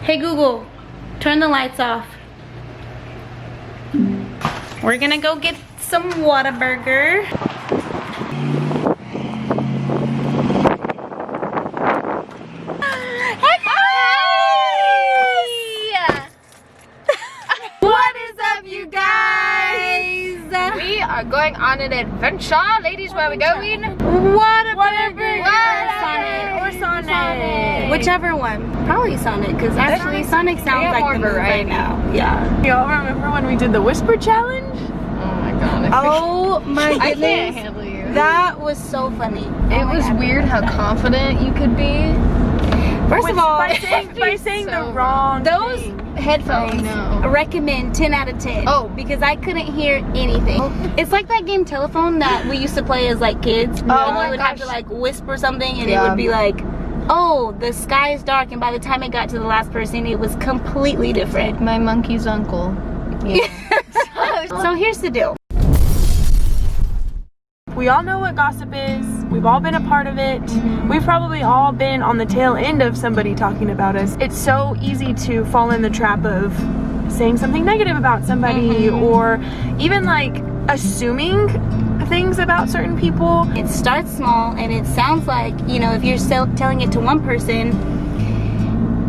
Hey Google, turn the lights off. We're gonna go get some Whataburger. What is up, you guys? We are going on an adventure. Ladies, where are we going? Whataburger! Or Sonic. Whichever one. Probably Sonic, because actually Sonic sounds like the move right now. Yeah. Y'all remember when we did the whisper challenge? Oh my god. Oh my goodness. I can't handle you. That was so funny. It was weird how confident you could be. First of all, by saying so the wrong those thing. headphones, Oh, no. recommend 10 out of 10. Oh. Because I couldn't hear anything. It's like that game Telephone that we used to play as like kids. Oh and my you would have to gosh. like whisper something and Yeah. it would be like, oh, the sky is dark, and by the time it got to the last person, it was completely different. My monkey's uncle. Yeah. So here's the deal. We all know what gossip is. We've all been a part of it. We've probably all been on the tail end of somebody talking about us. It's so easy to fall in the trap of saying something negative about somebody or even like assuming things about certain people. It starts small and it sounds like, you know, if you're still telling it to one person,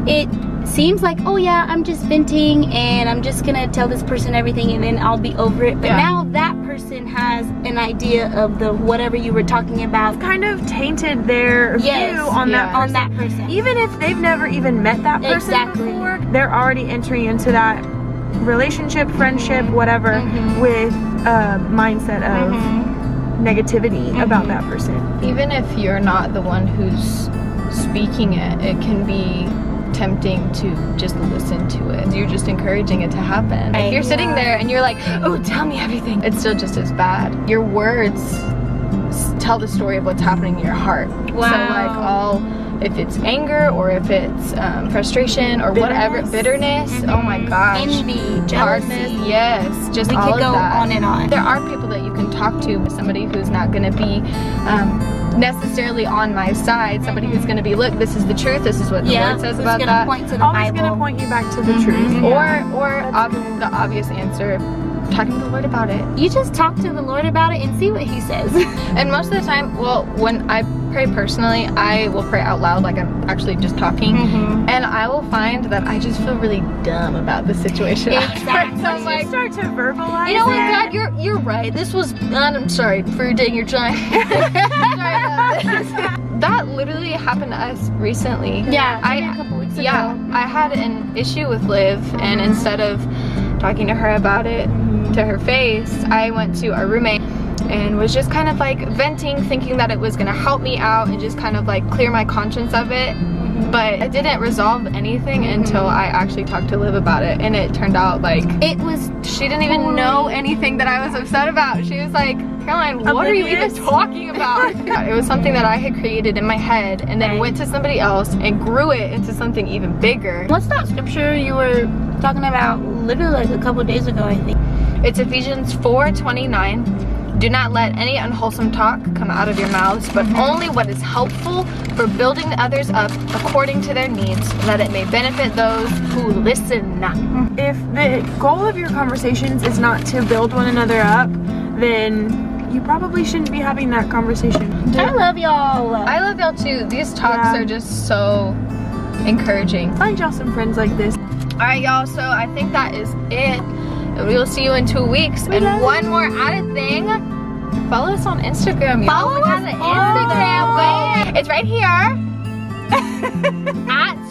it seems like, oh yeah, I'm just venting and I'm just gonna tell this person everything and then I'll be over it. But now that person has an idea of the whatever you were talking about. Kind of tainted their view on that person. On that person. Even if they've never even met that person before, they're already entering into that relationship, friendship, whatever, with a mindset of negativity about that person. Even if you're not the one who's speaking it, it can be tempting to just listen to it. You're just encouraging it to happen. If you're sitting there and you're like, oh, tell me everything, it's still just as bad. Your words tell the story of what's happening in your heart. Wow. So like if it's anger or if it's frustration or whatever, bitterness, oh my gosh. Envy, jealousy. Yes, just we all could of go that. on and on. There are people that you can talk to, somebody who's not going to be necessarily on my side, somebody who's going to be, look, this is the truth, this is what the Lord says about that. Point to the Always Bible. going to point you back to the truth. Or the obvious answer, talking to the Lord about it. You just talk to the Lord about it and see what he says. And most of the time, well, when I pray personally, I will pray out loud like I'm actually just talking, and I will find that I just feel really dumb about the situation. Exactly. So I'm like, Start to verbalize you know what, it. God, you're right. This was, I'm sorry for dating your giant. That literally happened to us recently. Yeah, a couple weeks ago. Yeah, I had an issue with Liv, and instead of talking to her about it to her face, I went to our roommate and was just kind of like venting, thinking that it was gonna help me out and just kind of like clear my conscience of it. But it didn't resolve anything until I actually talked to Liv about it, and it turned out like she didn't even know anything that I was upset about. She was like, Caroline, what are you even talking about? It was something that I had created in my head and then went to somebody else and grew it into something even bigger. What's that scripture you were talking about literally like a couple days ago, I think? It's Ephesians 4:29. Do not let any unwholesome talk come out of your mouths, but only what is helpful for building others up according to their needs, that it may benefit those who listen. If the goal of your conversations is not to build one another up, then you probably shouldn't be having that conversation. I love y'all. I love y'all too. These talks are just so encouraging. Find y'all some friends like this. Alright y'all, so I think that is it. We will see you in 2 weeks. And one more added thing, follow us on Instagram. Follow us on Instagram. Wait, it's right here.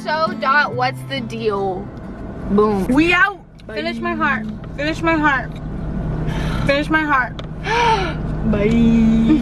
@so.whatsthedeal. Boom. We out. Finish my heart. Finish my heart. Finish my heart. Bye.